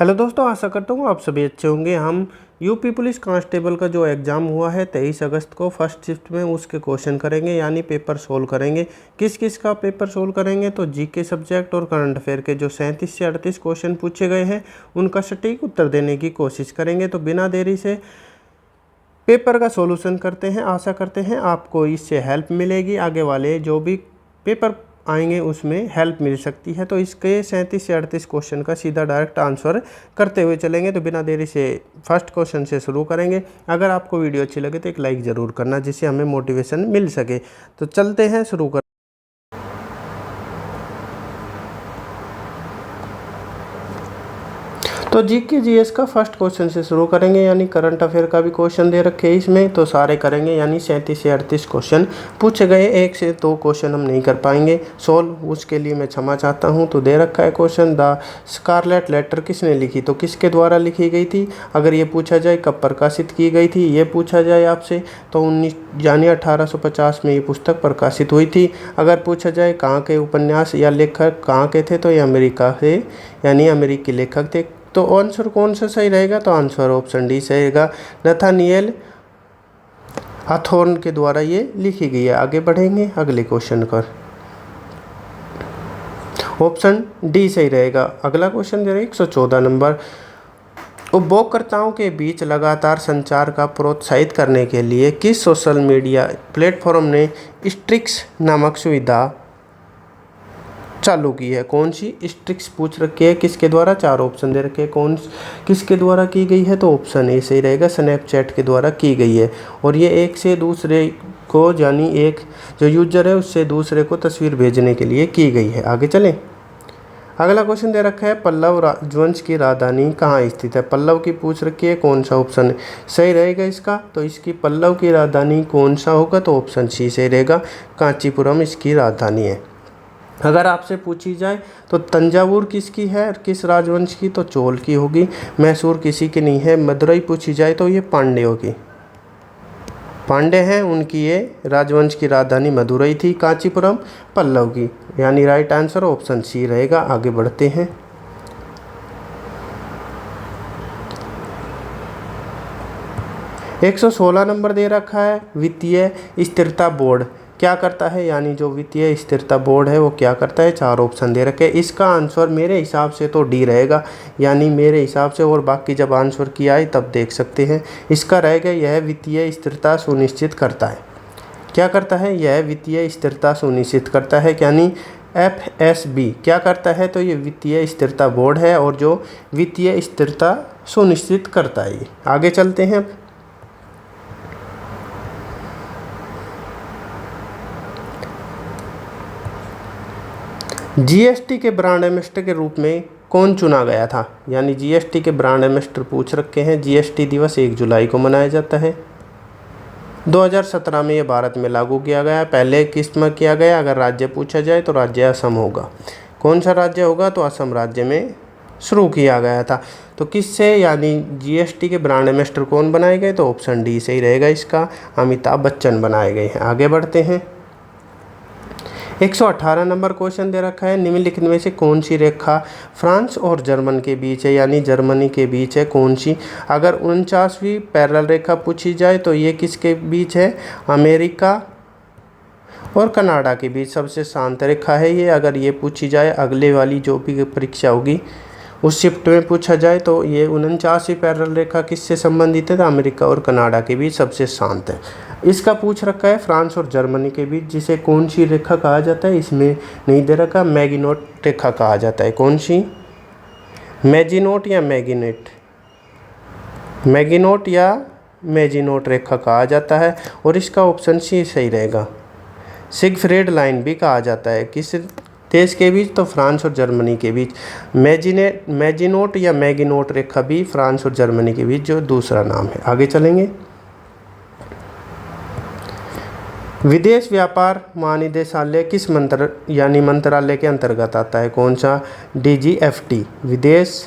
Hello दोस्तों, आशा करता हूँ आप सभी अच्छे होंगे। हम यूपी पुलिस कांस्टेबल का जो एग्ज़ाम हुआ है 23 अगस्त को फर्स्ट शिफ्ट में, उसके क्वेश्चन करेंगे यानी पेपर सोल्व करेंगे। किस किस का पेपर सोल्व करेंगे तो जीके सब्जेक्ट और करंट अफेयर के जो 37 से 38 क्वेश्चन पूछे गए हैं उनका सटीक उत्तर देने की कोशिश करेंगे। तो बिना देरी से पेपर का सॉल्यूशन करते हैं। आशा करते हैं आपको इससे हेल्प मिलेगी, आगे वाले जो भी पेपर आएंगे उसमें हेल्प मिल सकती है। तो इसके 37 से 38 क्वेश्चन का सीधा डायरेक्ट आंसर करते हुए चलेंगे। तो बिना देरी से फर्स्ट क्वेश्चन से शुरू करेंगे। अगर आपको वीडियो अच्छी लगे तो एक लाइक ज़रूर करना, जिससे हमें मोटिवेशन मिल सके। तो चलते हैं, शुरू कर। तो जीके जीएस का फर्स्ट क्वेश्चन से शुरू करेंगे, यानी करंट अफेयर का भी क्वेश्चन दे रखे हैं इसमें, तो सारे करेंगे। यानी 37 से 38 क्वेश्चन पूछे गए, 1 से 2 क्वेश्चन हम नहीं कर पाएंगे सोल्व, उसके लिए मैं क्षमा चाहता हूं। तो दे रखा है क्वेश्चन, द स्कारलेट लेटर किसने लिखी, तो किसके द्वारा लिखी गई थी। अगर ये पूछा जाए कब प्रकाशित की गई थी, ये पूछा जाए आपसे तो 19 यानी 1850 में ये पुस्तक प्रकाशित हुई थी। अगर पूछा जाए कहाँ के उपन्यास या लेखक कहाँ के थे, तो ये अमेरिका से यानी अमेरिकी लेखक थे। तो आंसर कौन सा सही रहेगा, तो आंसर ऑप्शन डी सही रहेगा। नथानिएल हॉथॉर्न के द्वारा ये लिखी गई है। आगे बढ़ेंगे अगले क्वेश्चन पर, ऑप्शन डी सही रहेगा। अगला क्वेश्चन दे रहे 114 नंबर, उपभोक्ताओं के बीच लगातार संचार का प्रोत्साहित करने के लिए किस सोशल मीडिया प्लेटफॉर्म ने स्ट्रिक्स नामक सुविधा चालू की है। कौन सी स्ट्रिक्स पूछ रखी है, किसके द्वारा, 4 ऑप्शन दे रखे हैं। कौन किसके द्वारा की गई है, तो ऑप्शन ए सही रहेगा, स्नैपचैट के द्वारा की गई है। और ये एक से दूसरे को यानी एक जो यूजर है उससे दूसरे को तस्वीर भेजने के लिए की गई है। आगे चलें, अगला क्वेश्चन दे रखा है, पल्लव राजवंश की राजधानी कहाँ स्थित है। पल्लव की पूछ रखी है, कौन सा ऑप्शन सही रहेगा इसका, तो इसकी पल्लव की राजधानी कौन सा होगा, तो ऑप्शन सी सही रहेगा, कांचीपुरम इसकी राजधानी है। अगर आपसे पूछी जाए तो तंजावुर किसकी है और किस राजवंश की, तो चोल की होगी। मैसूर किसी की नहीं है। मदुरई पूछी जाए तो ये पांड्यों की, पांड्य हैं उनकी ये राजवंश की राजधानी मदुरई थी। कांचीपुरम पल्लव की, यानी राइट आंसर ऑप्शन सी रहेगा। आगे बढ़ते हैं, एक 116 नंबर दे रखा है, वित्तीय स्थिरता बोर्ड क्या करता है, यानी जो वित्तीय स्थिरता बोर्ड है वो क्या करता है। 4 ऑप्शन दे रखे हैं। इसका आंसर मेरे हिसाब से तो डी रहेगा, यानी मेरे हिसाब से, और बाकी जब आंसर किया है तब देख सकते हैं। इसका रहेगा, यह वित्तीय स्थिरता सुनिश्चित करता है। क्या करता है, यह वित्तीय स्थिरता सुनिश्चित करता है, यानी FSB क्या करता है, तो ये वित्तीय स्थिरता बोर्ड है और जो वित्तीय स्थिरता सुनिश्चित करता है। आगे चलते हैं, जीएसटी के ब्रांड एम्बेसडर के रूप में कौन चुना गया था, यानी जीएसटी के ब्रांड एम्बेसडर पूछ रखे हैं। जीएसटी दिवस 1 जुलाई को मनाया जाता है। 2017 में ये भारत में लागू किया गया। पहले किस में किया गया, अगर राज्य पूछा जाए तो राज्य असम होगा। कौन सा राज्य होगा, तो असम राज्य में शुरू किया गया था। तो किससे, यानी जीएसटी के ब्रांड एम्बेसडर कौन बनाए गए, तो ऑप्शन डी सही रहेगा इसका, अमिताभ बच्चन बनाए गए हैं। आगे बढ़ते हैं, 118 नंबर क्वेश्चन दे रखा है, निम्नलिखित में से कौन सी रेखा फ्रांस और जर्मन के बीच है, यानी जर्मनी के बीच है कौन सी। अगर 49वीं पैरेलल रेखा पूछी जाए तो ये किसके बीच है, अमेरिका और कनाडा के बीच सबसे शांत रेखा है ये। अगर ये पूछी जाए अगले वाली जो भी परीक्षा होगी उस शिफ्ट में पूछा जाए तो ये 49वीं पैरेलल रेखा किससे संबंधित है, तो अमेरिका और कनाडा के बीच सबसे शांत है। इसका पूछ रखा है फ्रांस और जर्मनी के बीच जिसे कौन सी रेखा कहा जाता है, इसमें नहीं दे रखा, मैगिनोट रेखा कहा जाता है। कौन सी, मैजिनोट या मैगिनेट, मैगिनोट या मैजिनोट रेखा कहा जाता है, और इसका ऑप्शन सी सही रहेगा। सिगफ्रीड लाइन भी कहा जाता है, किस देश के बीच, तो फ्रांस और जर्मनी के बीच। मैजिनोट या मैगिनोट रेखा भी फ्रांस और जर्मनी के बीच जो दूसरा नाम है। आगे चलेंगे, विदेश व्यापार महानिदेशालय किस मंत्रालय के अंतर्गत आता है, कौन सा, DGFT विदेश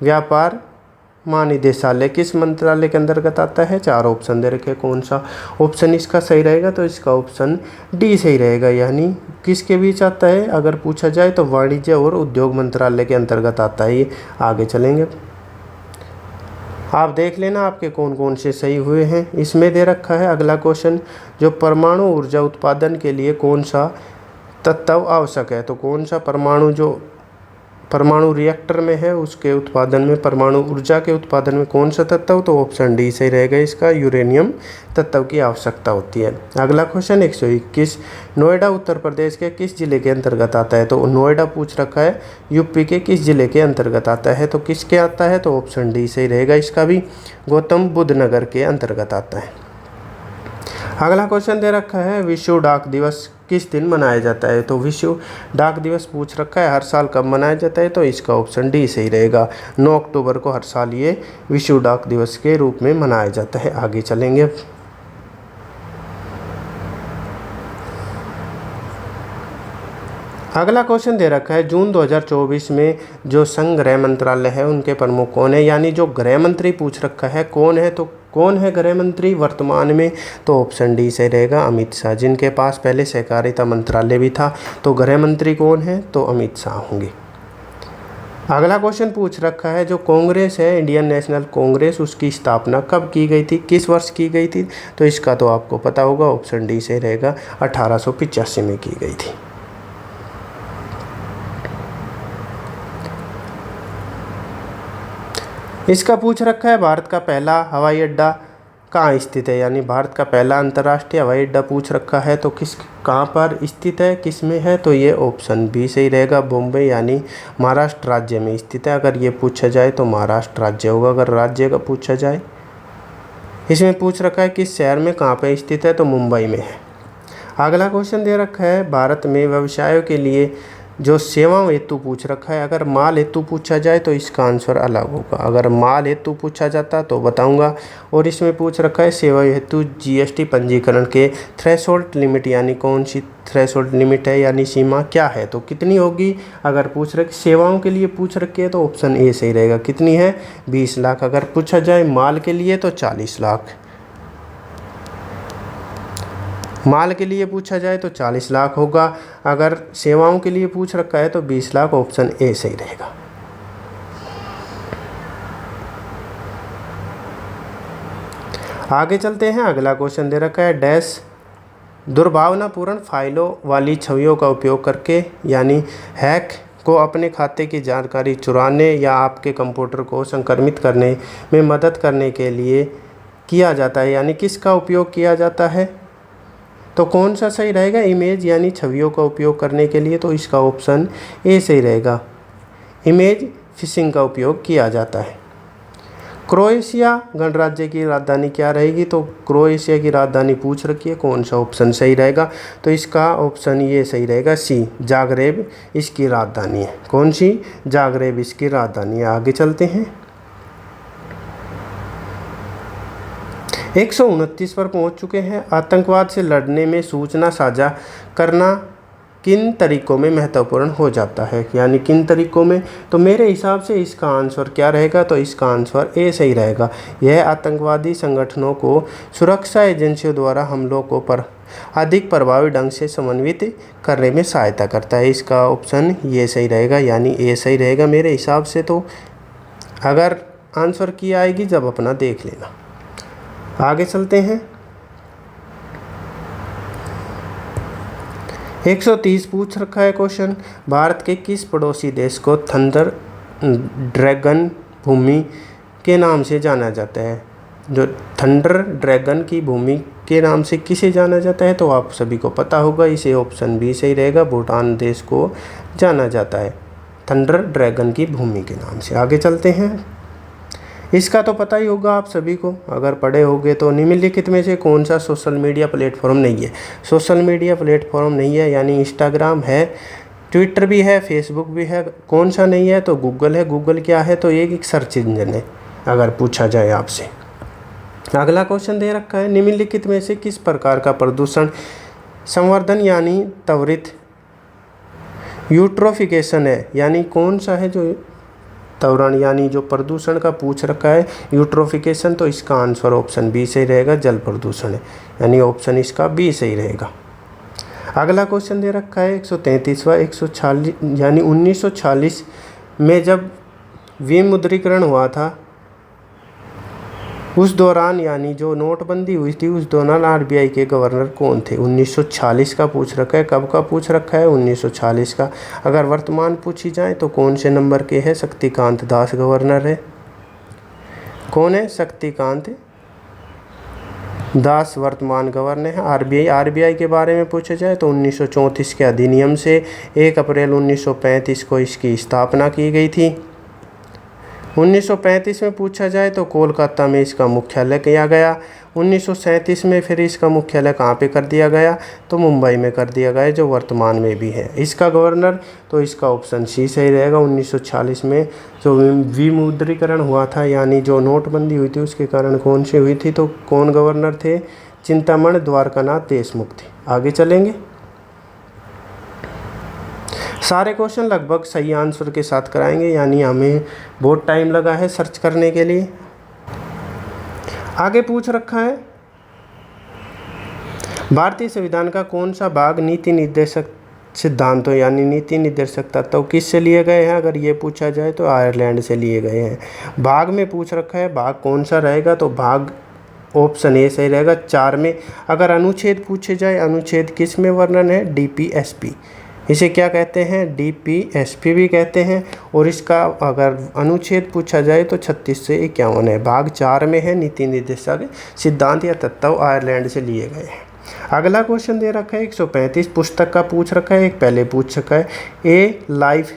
व्यापार महानिदेशालय किस मंत्रालय के अंतर्गत आता है? 4 ऑप्शन दे रखे, कौन सा ऑप्शन इसका सही रहेगा? तो इसका ऑप्शन डी सही रहेगा, यानी किसके बीच आता है अगर पूछा जाए तो वाणिज्य और उद्योग मंत्रालय के अंतर्गत आता है ये। आगे चलेंगे, आप देख लेना आपके कौन कौन से सही हुए हैं। इसमें दे रखा है अगला क्वेश्चन, जो परमाणु ऊर्जा उत्पादन के लिए कौन सा तत्व आवश्यक है? तो कौन सा परमाणु जो परमाणु रिएक्टर में है उसके उत्पादन में, परमाणु ऊर्जा के उत्पादन में कौन सा तत्व? तो ऑप्शन डी सही रहेगा, इसका यूरेनियम तत्व की आवश्यकता होती है। अगला क्वेश्चन 121, नोएडा उत्तर प्रदेश के किस जिले के अंतर्गत आता है? तो नोएडा पूछ रखा है यूपी के किस जिले के अंतर्गत आता है? तो किसके आता है? तो ऑप्शन डी सही रहेगा, इसका भी गौतम बुद्ध नगर के अंतर्गत आता है। अगला क्वेश्चन दे रखा है विश्व डाक दिवस किस दिन मनाया जाता है? तो विश्व डाक दिवस पूछ रखा है हर साल कब मनाया जाता है? तो इसका ऑप्शन डी सही रहेगा, 9 अक्टूबर को हर साल ये विश्व डाक दिवस के रूप में मनाया जाता है। आगे चलेंगे, अगला क्वेश्चन दे रखा है जून 2024 में जो संघ गृह मंत्रालय है उनके प्रमुख कौन है? यानी जो गृह मंत्री पूछ रखा है कौन है, तो कौन है गृह मंत्री वर्तमान में? तो ऑप्शन डी से रहेगा अमित शाह, जिनके पास पहले सहकारिता मंत्रालय भी था। तो गृह मंत्री कौन है? तो अमित शाह होंगे। अगला क्वेश्चन पूछ रखा है जो कांग्रेस है इंडियन नेशनल कांग्रेस उसकी स्थापना कब की गई थी, किस वर्ष की गई थी? तो इसका तो आपको पता होगा, ऑप्शन डी से रहेगा 1885 में की गई थी। इसका पूछ रखा है भारत का पहला हवाई अड्डा कहाँ स्थित है? यानी भारत का पहला अंतर्राष्ट्रीय हवाई अड्डा पूछ रखा है तो किस कहाँ पर स्थित है, किस में है? तो ये ऑप्शन बी सही रहेगा, बॉम्बे यानी महाराष्ट्र राज्य में स्थित है। अगर ये पूछा जाए तो महाराष्ट्र राज्य होगा अगर राज्य का पूछा जाए। इसमें पूछ रखा है किस शहर में कहाँ पर स्थित है? तो मुंबई में है। अगला क्वेश्चन दे रखा है भारत में व्यवसायों के लिए जो सेवाओं हेतु पूछ रखा है, अगर माल हेतु पूछा जाए तो इसका आंसर अलग होगा, अगर माल हेतु पूछा जाता तो बताऊंगा। और इसमें पूछ रखा है सेवा हेतु जीएसटी पंजीकरण के थ्रेशोल्ड लिमिट, यानी कौन सी थ्रेशोल्ड लिमिट है यानी सीमा क्या है? तो कितनी होगी? अगर पूछ रखे सेवाओं के लिए पूछ रखी है तो ऑप्शन ए सही रहेगा, कितनी है? 20 लाख। अगर पूछा जाए माल के लिए तो 40 लाख। माल के लिए पूछा जाए तो 40 लाख होगा, अगर सेवाओं के लिए पूछ रखा है तो 20 लाख, ऑप्शन ए सही रहेगा। आगे चलते हैं, अगला क्वेश्चन दे रखा है डैश दुर्भावनापूर्ण फाइलों वाली छवियों का उपयोग करके, यानी हैक को अपने खाते की जानकारी चुराने या आपके कंप्यूटर को संक्रमित करने में मदद करने के लिए किया जाता है, यानी किसका उपयोग किया जाता है? तो कौन सा सही रहेगा? इमेज यानी छवियों का उपयोग करने के लिए, तो इसका ऑप्शन ए सही रहेगा, इमेज फिशिंग का उपयोग किया जाता है। क्रोएशिया गणराज्य की राजधानी क्या रहेगी? तो क्रोएशिया की राजधानी पूछ रखी है, कौन सा ऑप्शन सही रहेगा? तो इसका ऑप्शन ये सही रहेगा, सी जागरेब इसकी राजधानी है। कौन सी? जागरेब इसकी राजधानी है। आगे चलते हैं, 129 पर पहुंच चुके हैं। आतंकवाद से लड़ने में सूचना साझा करना किन तरीकों में महत्वपूर्ण हो जाता है, यानी किन तरीकों में? तो मेरे हिसाब से इसका आंसर क्या रहेगा? तो इसका आंसर ए सही रहेगा, यह आतंकवादी संगठनों को सुरक्षा एजेंसियों द्वारा हमलों को अधिक प्रभावी ढंग से समन्वित करने में सहायता करता है। इसका ऑप्शन ये सही रहेगा, यानी ए सही रहेगा मेरे हिसाब से। तो अगर आंसर की आएगी जब अपना देख लेना। आगे चलते हैं, 130 पूछ रखा है क्वेश्चन, भारत के किस पड़ोसी देश को थंडर ड्रैगन भूमि के नाम से जाना जाता है? जो थंडर ड्रैगन की भूमि के नाम से किसे जाना जाता है? तो आप सभी को पता होगा, इसे ऑप्शन बी सही रहेगा, भूटान देश को जाना जाता है थंडर ड्रैगन की भूमि के नाम से। आगे चलते हैं, इसका तो पता ही होगा आप सभी को अगर पढ़े होंगे तो, निम्नलिखित में से कौन सा सोशल मीडिया प्लेटफॉर्म नहीं है? सोशल मीडिया प्लेटफॉर्म नहीं है, यानी इंस्टाग्राम है, ट्विटर भी है, फेसबुक भी है, कौन सा नहीं है? तो गूगल है। गूगल क्या है? तो एक सर्च इंजन है अगर पूछा जाए आपसे। अगला क्वेश्चन दे रखा है निम्नलिखित में से किस प्रकार का प्रदूषण संवर्धन यानी त्वरित यूट्रोफिकेशन है, यानी कौन सा है जो त्वरण यानी जो प्रदूषण का पूछ रखा है यूट्रोफिकेशन, तो इसका आंसर ऑप्शन बी सही रहेगा, जल प्रदूषण है, यानी ऑप्शन इसका बी सही रहेगा। अगला क्वेश्चन दे रखा है 133वां 146 यानी 1946 में जब विमुद्रीकरण हुआ था उस दौरान यानी जो नोटबंदी हुई थी उस दौरान आरबीआई के गवर्नर कौन थे। 1946 का पूछ रखा है, कब का पूछ रखा है 1946 का। अगर वर्तमान पूछी जाए तो कौन से नंबर के है, शक्तिकांत दास गवर्नर है। कौन है, शक्तिकांत दास वर्तमान गवर्नर है आरबीआई के बारे में पूछा जाए तो 1934 के अधिनियम से 1 अप्रैल 1935 को इसकी स्थापना की गई थी। 1935 में पूछा जाए तो कोलकाता में इसका मुख्यालय किया गया। 1937 में फिर इसका मुख्यालय कहाँ पे कर दिया गया, तो मुंबई में कर दिया गया, जो वर्तमान में भी है इसका गवर्नर। तो इसका ऑप्शन सी सही रहेगा। 1946 में जो विमुद्रीकरण हुआ था यानी जो नोटबंदी हुई थी उसके कारण कौन सी हुई थी, तो कौन गवर्नर थे, चिंतामण द्वारकानाथ देशमुख थे। आगे चलेंगे। सारे क्वेश्चन लगभग सही आंसर के साथ कराएंगे, यानी हमें बहुत टाइम लगा है सर्च करने के लिए। आगे पूछ रखा है भारतीय संविधान का कौन सा भाग नीति निर्देशक सिद्धांतों यानी नीति निर्देशक तत्व किससे लिए गए हैं। अगर ये पूछा जाए तो आयरलैंड से लिए गए हैं। भाग में पूछ रखा है, भाग कौन सा रहेगा, तो भाग ऑप्शन ए सही रहेगा 4 में। अगर अनुच्छेद पूछे जाए, अनुच्छेद किस में वर्णन है, डीपीएसपी, इसे क्या कहते हैं, डीपीएसपी भी कहते हैं। और इसका अगर अनुच्छेद पूछा जाए तो 36 से 51 है। भाग 4 में है, नीति निर्देशक सिद्धांत या तत्व आयरलैंड से लिए गए हैं। अगला क्वेश्चन दे रखा है 135 पुस्तक का पूछ रखा है, एक पहले पूछ रखा है, ए लाइफ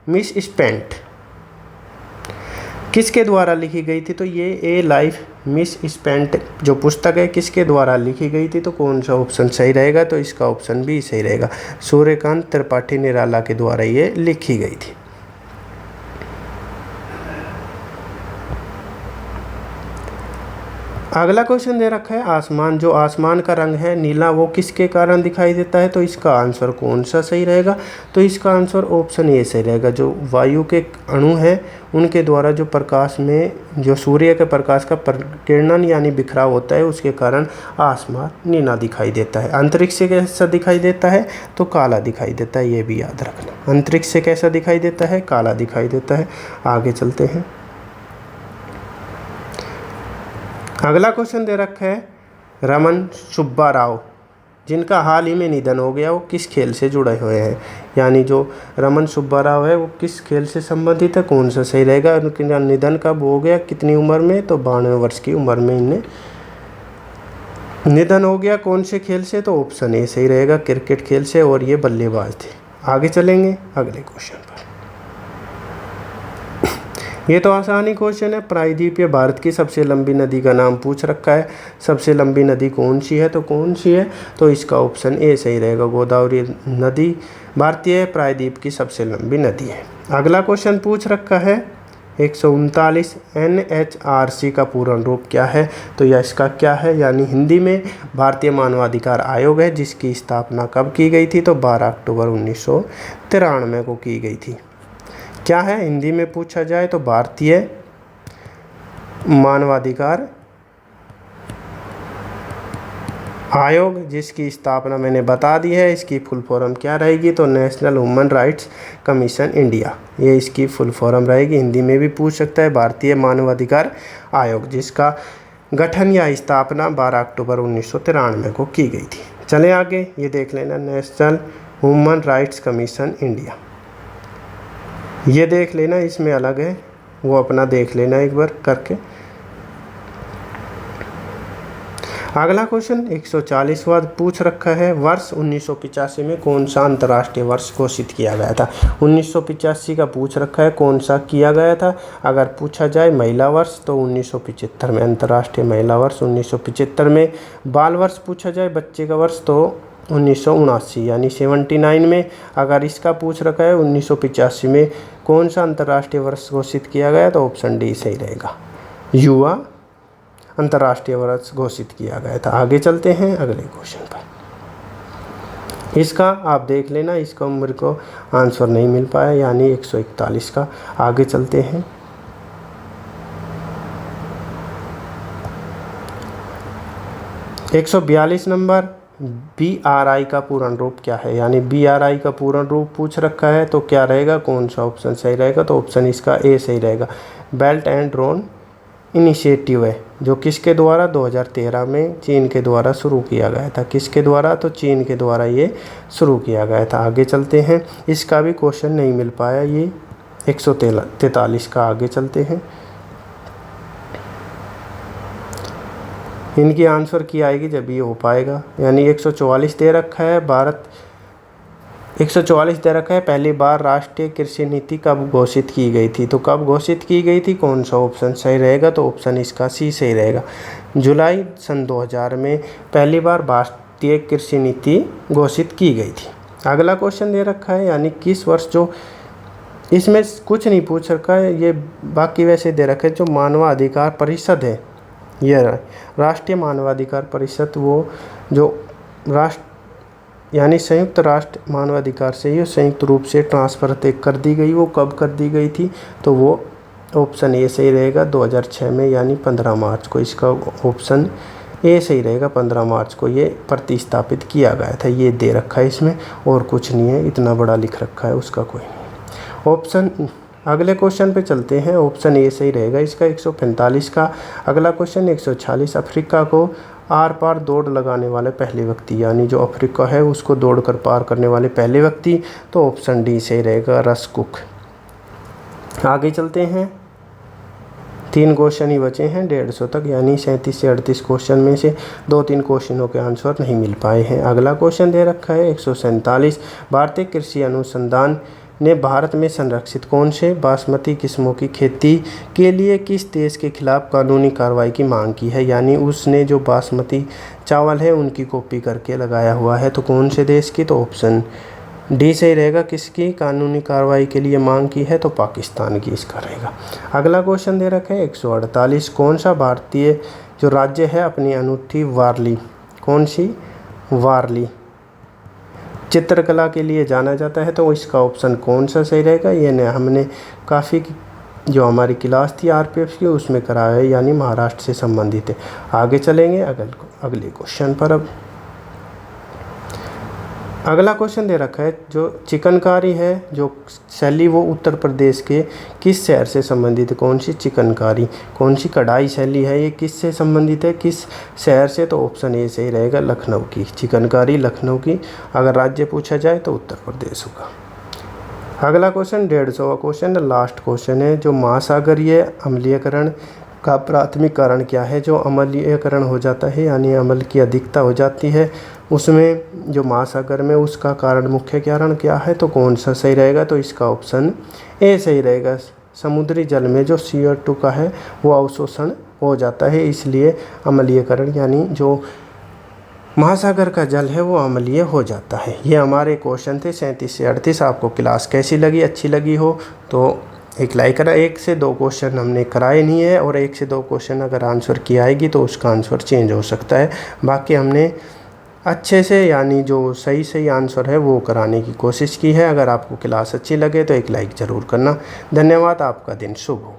मिस स्पेंट किसके द्वारा लिखी गई थी, तो ये ए लाइफ मिस स्पेंट जो पुस्तक है किसके द्वारा लिखी गई थी, तो कौन सा ऑप्शन सही रहेगा, तो इसका ऑप्शन बी सही रहेगा, सूर्यकांत त्रिपाठी निराला के द्वारा ये लिखी गई थी। अगला क्वेश्चन दे रखा है आसमान, जो आसमान का रंग है नीला वो किसके कारण दिखाई देता है, तो इसका आंसर कौन सा सही रहेगा, तो इसका आंसर ऑप्शन ए सही रहेगा। जो वायु के अणु हैं उनके द्वारा जो प्रकाश में जो सूर्य के प्रकाश का किरणन यानी बिखराव होता है उसके कारण आसमान नीला दिखाई देता है। अंतरिक्ष से कैसा दिखाई देता है, तो काला दिखाई देता है, ये भी याद रखना। अंतरिक्ष से कैसा दिखाई देता है, काला दिखाई देता है। आगे चलते हैं। अगला क्वेश्चन दे रखा है रमन सुब्बा राव जिनका हाल ही में निधन हो गया, वो किस खेल से जुड़े हुए हैं, यानी जो रमन सुब्बा राव है वो किस खेल से संबंधित है, कौन सा सही रहेगा। उनका निधन कब हो गया, कितनी उम्र में, तो 92 वर्ष की उम्र में इन्हें निधन हो गया। कौन से खेल से, तो ऑप्शन ए सही रहेगा, क्रिकेट खेल से, और ये बल्लेबाज थे। आगे चलेंगे अगले क्वेश्चन पर। ये तो आसानी क्वेश्चन है। प्रायद्वीपीय भारत की सबसे लंबी नदी का नाम पूछ रखा है, सबसे लंबी नदी कौन सी है, तो कौन सी है, तो इसका ऑप्शन ए सही रहेगा, गोदावरी नदी भारतीय प्रायद्वीप की सबसे लंबी नदी है। अगला क्वेश्चन पूछ रखा है 139 NHRC का पूर्ण रूप क्या है, तो यह इसका क्या है, यानी हिंदी में भारतीय मानवाधिकार आयोग है, जिसकी स्थापना कब की गई थी, तो 12 अक्टूबर 1993 को की गई थी। क्या है हिंदी में पूछा जाए तो भारतीय मानवाधिकार आयोग, जिसकी स्थापना मैंने बता दी है। इसकी फुल फॉर्म क्या रहेगी, तो national human rights commission India, ये इसकी फुल फॉर्म रहेगी। हिंदी में भी पूछ सकता है, भारतीय मानवाधिकार आयोग, जिसका गठन या स्थापना 12 अक्टूबर 1993 को की गई थी। चलें आगे, ये देख लेना, national human rights commission India, ये देख लेना, इसमें अलग है, वो अपना देख लेना एक बार करके। अगला क्वेश्चन 140वां पूछ रखा है, वर्ष 1985 में कौन सा अंतर्राष्ट्रीय वर्ष घोषित किया गया था। 1985 का पूछ रखा है, कौन सा किया गया था। अगर पूछा जाए महिला वर्ष, तो 1975 में अंतर्राष्ट्रीय महिला वर्ष। 1975 में बाल वर्ष पूछा जाए, बच्चे का वर्ष, तो 1979 यानी 79 में। अगर इसका पूछ रखा है 1985 में कौन सा अंतर्राष्ट्रीय वर्ष घोषित किया गया, तो ऑप्शन डी सही रहेगा, युवा अंतर्राष्ट्रीय वर्ष घोषित किया गया था। आगे चलते हैं अगले क्वेश्चन पर। इसका आप देख लेना, इसका मेरे को आंसर नहीं मिल पाया, यानी 141 का। आगे चलते हैं। एक 142 नंबर, BRI का पूर्ण रूप क्या है, यानी BRI का पूर्ण रूप पूछ रखा है, तो क्या रहेगा, कौन सा ऑप्शन सही रहेगा, तो ऑप्शन इसका ए सही रहेगा। बेल्ट एंड रोड इनिशिएटिव है, जो किसके द्वारा 2013 में चीन के द्वारा शुरू किया गया था। किसके द्वारा, तो चीन के द्वारा ये शुरू किया गया था। आगे चलते हैं, इसका भी क्वेश्चन नहीं मिल पाया, ये 143 का। आगे चलते हैं, इनकी आंसर की आएगी जब ये हो पाएगा। यानी 144 दे रखा है, भारत 144 दे रखा है। पहली बार राष्ट्रीय कृषि नीति कब घोषित की गई थी, तो कब घोषित की गई थी, कौन सा ऑप्शन सही रहेगा, तो ऑप्शन इसका सी सही रहेगा। जुलाई सन 2000 में पहली बार भारतीय कृषि नीति घोषित की गई थी। अगला क्वेश्चन दे रखा है, यानी किस वर्ष, जो इसमें कुछ नहीं पूछ रखा है, ये बाकी वैसे दे रखा है। जो मानवाधिकार परिषद है, यह राष्ट्रीय मानवाधिकार परिषद, वो जो राष्ट्र यानी संयुक्त राष्ट्र मानवाधिकार से ही संयुक्त रूप से ट्रांसफ़र कर दी गई, वो कब कर दी गई थी, तो वो ऑप्शन ए सही रहेगा 2006 में, यानी 15 मार्च को। इसका ऑप्शन ए सही रहेगा, 15 मार्च को ये प्रतिस्थापित किया गया था। ये दे रखा है इसमें, और कुछ नहीं है, इतना बड़ा लिख रखा है, उसका कोई नहीं ऑप्शन। अगले क्वेश्चन पे चलते हैं, ऑप्शन ए सही रहेगा इसका 145 का। अगला क्वेश्चन 146, अफ्रीका को आर पार दौड़ लगाने वाले पहले व्यक्ति, यानी जो अफ्रीका है उसको दौड़ कर पार करने वाले पहले व्यक्ति, तो ऑप्शन डी सही रहेगा, रस कुक। आगे चलते हैं, 3 क्वेश्चन ही बचे हैं 150 तक, यानी 37 से 38 क्वेश्चन में से 2-3 क्वेश्चनों के आंसर नहीं मिल पाए हैं। अगला क्वेश्चन दे रखा है 147, भारतीय कृषि अनुसंधान ने भारत में संरक्षित कौन से बासमती किस्मों की खेती के लिए किस देश के खिलाफ कानूनी कार्रवाई की मांग की है, यानी उसने जो बासमती चावल है उनकी कॉपी करके लगाया हुआ है, तो कौन से देश की, तो ऑप्शन डी सही रहेगा। किसकी कानूनी कार्रवाई के लिए मांग की है, तो पाकिस्तान की इसका रहेगा। अगला क्वेश्चन दे रखा है 148, कौन सा भारतीय जो राज्य है अपनी अनूठी वारली, कौन सी वारली चित्रकला के लिए जाना जाता है, तो इसका ऑप्शन कौन सा सही रहेगा। ये ने हमने काफ़ी जो हमारी क्लास थी आरपीएफ की उसमें कराया है, यानी महाराष्ट्र से संबंधित है। आगे चलेंगे अगले क्वेश्चन पर। अब अगला क्वेश्चन दे रखा है, जो चिकनकारी है जो शैली, वो उत्तर प्रदेश के किस शहर से संबंधित है, कौन सी चिकनकारी, कौन सी कढ़ाई शैली है, ये किस से संबंधित है, किस शहर से, तो ऑप्शन ए सही रहेगा, लखनऊ की। चिकनकारी लखनऊ की। अगर राज्य पूछा जाए तो उत्तर प्रदेश होगा। अगला क्वेश्चन 150वां क्वेश्चन, लास्ट क्वेश्चन है, जो महासागरीय अम्लीयकरण का प्राथमिक कारण क्या है। जो अम्लीयकरण हो जाता है, यानी अम्ल की अधिकता हो जाती है उसमें जो महासागर में, उसका कारण, मुख्य कारण क्या है, तो कौन सा सही रहेगा, तो इसका ऑप्शन ए सही रहेगा। समुद्री जल में जो CO2 का है वो अवशोषण हो जाता है, इसलिए अम्लीयकरण, यानी जो महासागर का जल है वो अम्लीय हो जाता है। ये हमारे क्वेश्चन थे 37 से 38। आपको क्लास कैसी लगी, अच्छी लगी हो तो एक लाइक करा। 1 से 2 क्वेश्चन हमने कराए नहीं है, और 1 से 2 क्वेश्चन अगर आंसर की आएगी तो उसका आंसर चेंज हो सकता है। बाकी हमने अच्छे से, यानी जो सही आंसर है वो कराने की कोशिश की है। अगर आपको क्लास अच्छी लगे तो एक लाइक ज़रूर करना। धन्यवाद, आपका दिन शुभ हो।